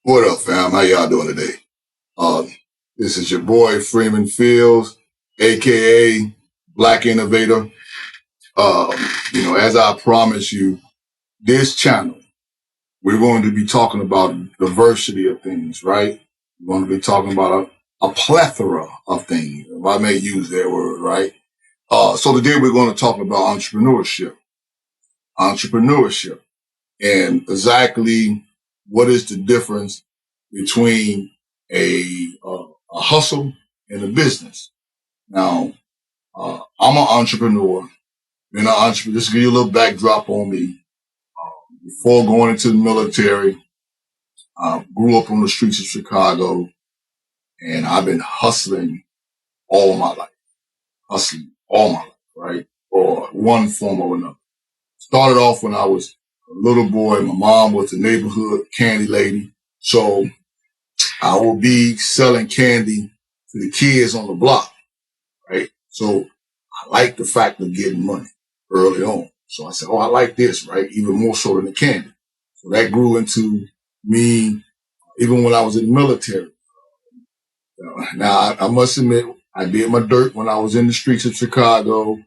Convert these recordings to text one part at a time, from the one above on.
What up, fam? How y'all doing today? Uh, this is your boy Freeman Fields, aka Black Innovator. As I promised you, this channel, we're going to be talking about diversity of things, right? We're going to be talking about a plethora of things, if I may use that word, right? So today we're going to talk about entrepreneurship, and exactly what is the difference between a hustle and a business. Now, I'm an entrepreneur. Been an entrepreneur. Just to give you a little backdrop on me. Before going into the military, I grew up on the streets of Chicago, and I've been hustling all my life. Hustling all my life, right? Or one form or another. Started off when I was a little boy. My mom was the neighborhood candy lady. So I will be selling candy to the kids on the block, right? So I like the fact of getting money early on. So I said, I like this, right? Even more so than the candy. So that grew into me, even when I was in the military. Now, I must admit, I did my dirt when I was in the streets of Chicago,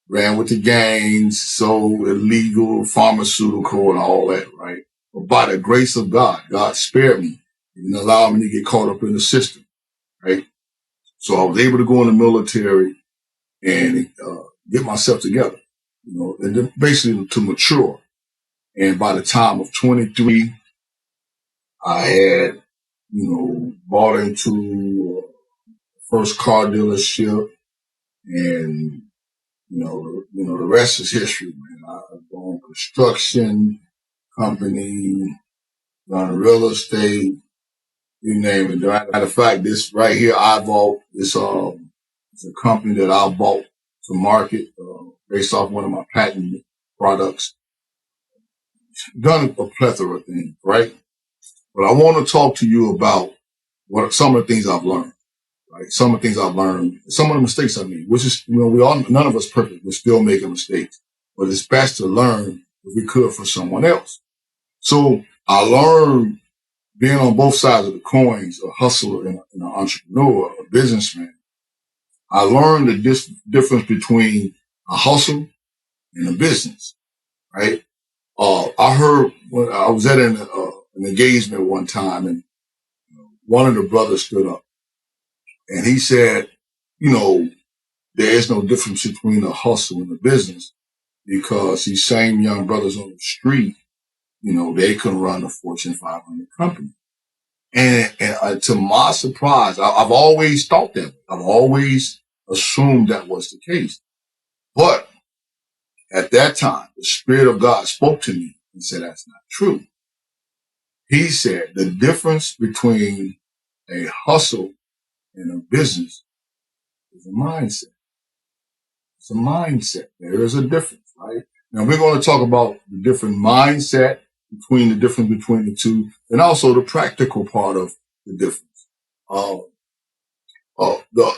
ran with the gangs, sold illegal pharmaceutical and all that, right? But by the grace of God, God spared me and allowed me to get caught up in the system, right? So I was able to go in the military and get myself together, and then basically to mature. And by the time of 23, I had, bought into first car dealership, and the rest is history, man. I've owned construction company, done real estate, you name it. Matter of fact, this right here, it's a company that I bought to market based off one of my patent products. Done a plethora of things, right? But I want to talk to you about what some of the things I've learned, right? Some of the things I've learned, some of the mistakes I made, which is, none of us perfect. We're still making mistakes, but it's best to learn if we could for someone else. So I learned being on both sides of the coins, a hustler and an entrepreneur, a businessman. I learned the difference between a hustle and a business, right? I heard when I was at an engagement one time, and one of the brothers stood up and he said, there is no difference between a hustle and a business, because these same young brothers on the street, they can run a Fortune 500 company. And to my surprise, I've always thought that. I've always assumed that was the case. But at that time, the Spirit of God spoke to me and said, that's not true. He said the difference between a hustle and a business is a mindset. It's a mindset. There is a difference, right? Now we're going to talk about the different mindset between the two, and also the practical part of the difference. The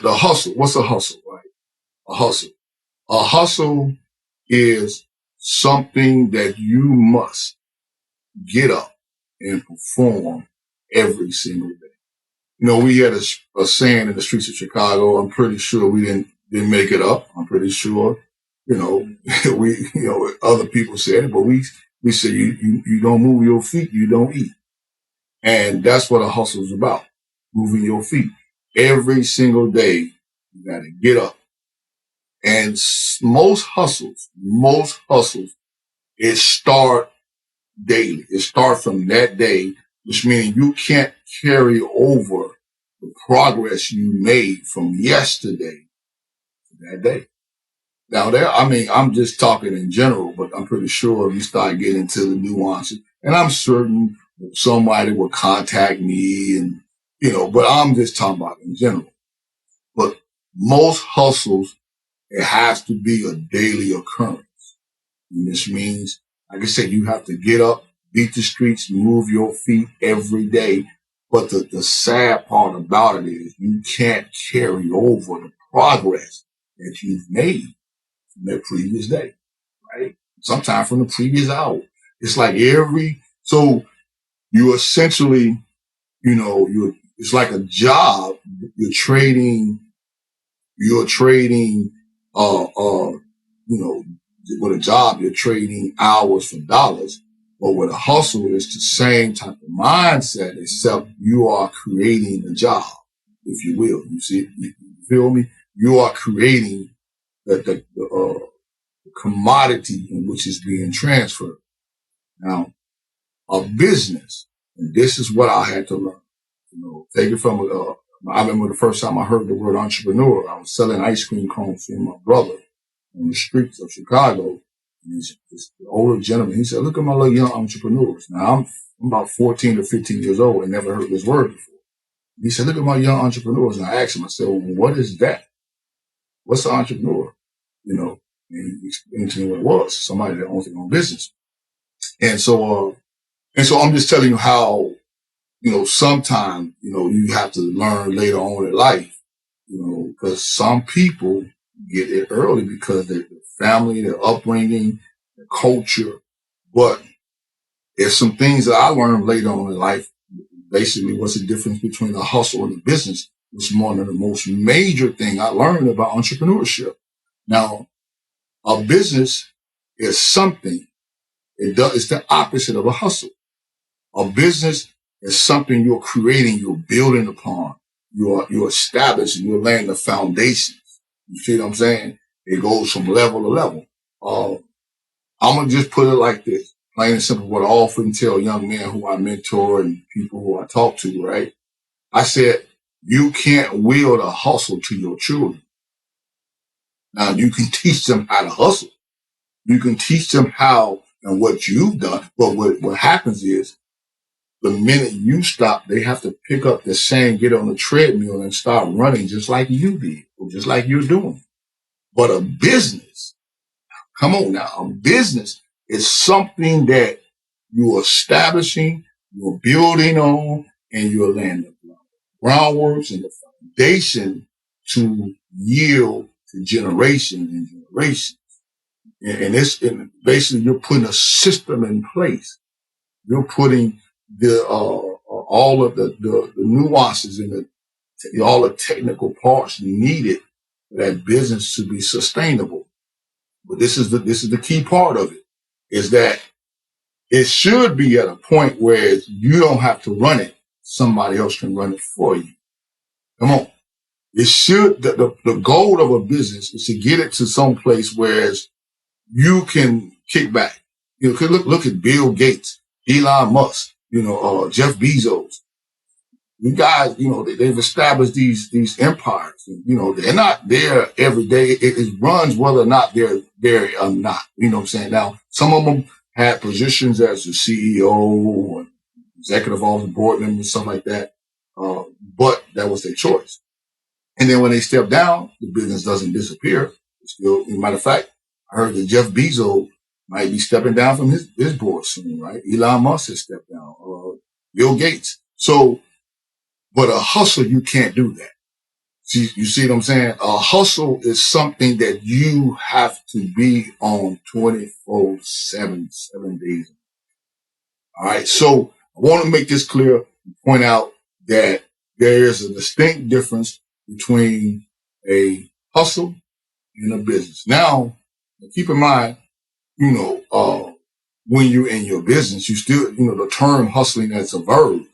hustle. What's a hustle, right? A hustle. A hustle is something that you must get up and perform every single day. We had a saying in the streets of Chicago. I'm pretty sure we didn't make it up. I'm pretty sure, other people said it, but we say you don't move your feet, you don't eat. And that's what a hustle is about. Moving your feet. Every single day, you got to get up. And most hustles, it start daily. It starts from that day, which means you can't carry over the progress you made from yesterday to that day. Now I'm just talking in general, but I'm pretty sure if you start getting into the nuances, and I'm certain somebody will contact me and, but I'm just talking about in general. But most hustles, it has to be a daily occurrence. And this means, like I said, you have to get up, beat the streets, move your feet every day. But the sad part about it is you can't carry over the progress that you've made from that previous day, right? Sometimes from the previous hour. It's like so you essentially it's like a job. You're trading, with a job, you're trading hours for dollars. But with a hustle, it's the same type of mindset, except you are creating a job, if you will. You see, you feel me? You are creating the commodity in which is being transferred. Now, a business, and this is what I had to learn. Take it from, I remember the first time I heard the word entrepreneur, I was selling ice cream cones for my brother on the streets of Chicago. And this older gentleman, he said, look at my little young entrepreneurs. Now, I'm about 14 to 15 years old and never heard this word before. He said, look at my young entrepreneurs. And I asked him, I said, well, what is that? What's an entrepreneur? And he explained to me what it was, somebody that owns their own business. And so I'm just telling you how, sometimes, you have to learn later on in life, because some people get it early because their family, their upbringing, their culture. But there's some things that I learned later on in life. Basically, what's the difference between a hustle and a business? Was one of the most major thing I learned about entrepreneurship. Now, a business is something. It's the opposite of a hustle. A business is something you're creating, you're building upon, you're establishing, you're laying the foundations. You see what I'm saying? It goes from level to level. I'm gonna just put it like this, plain and simple. What I often tell young men who I mentor and people who I talk to, right? I said, you can't will a hustle to your children. Now you can teach them how to hustle. You can teach them how and what you've done. But what happens is, the minute you stop, they have to pick up the same, get on the treadmill and start running just like you did, or just like you're doing. But a business, come on now, a business is something that you're establishing, you're building on, and you're laying the groundworks and the foundation to yield to generations and generations. And basically you're putting a system in place. You're putting all of the nuances and all the technical parts needed for that business to be sustainable. But this is the key part of it, is that it should be at a point where you don't have to run it. Somebody else can run it for you. Come on. It should, the goal of a business is to get it to some place where you can kick back. Look at Bill Gates, Elon Musk, Jeff Bezos. You guys, they've established these empires. They're not there every day. It runs whether or not they're there or not. You know what I'm saying? Now, some of them had positions as the CEO and executive officer, board member, and stuff like that. But that was their choice. And then when they step down, the business doesn't disappear. It's still, as a matter of fact, I heard that Jeff Bezos might be stepping down from his board soon, right? Elon Musk has stepped down. Bill Gates. So, but a hustle, you can't do that. You see what I'm saying? A hustle is something that you have to be on 24/7, 7 days. All right. So I want to make this clear and point out that there is a distinct difference between a hustle and a business. Now, keep in mind, when you're in your business, you still, the term hustling as a verb,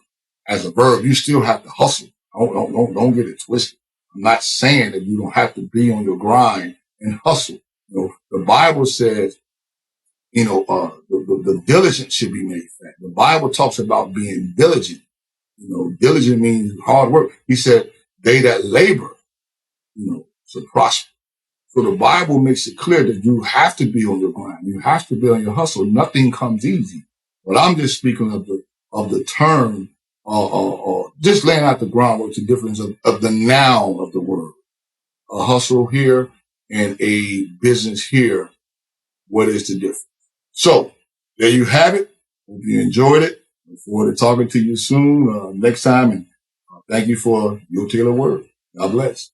you still have to hustle. Don't get it twisted. I'm not saying that you don't have to be on your grind and hustle. The Bible says, the diligent should be made fat. The Bible talks about being diligent. Diligent means hard work. He said, they that labor, should prosper. So the Bible makes it clear that you have to be on your grind. You have to be on your hustle. Nothing comes easy. But I'm just speaking of the term, just laying out the groundwork, the difference of the noun of the word. A hustle here and a business here. What is the difference? So there you have it. Hope you enjoyed it. Look forward to talking to you soon, next time. And thank you for your tailored word. God bless.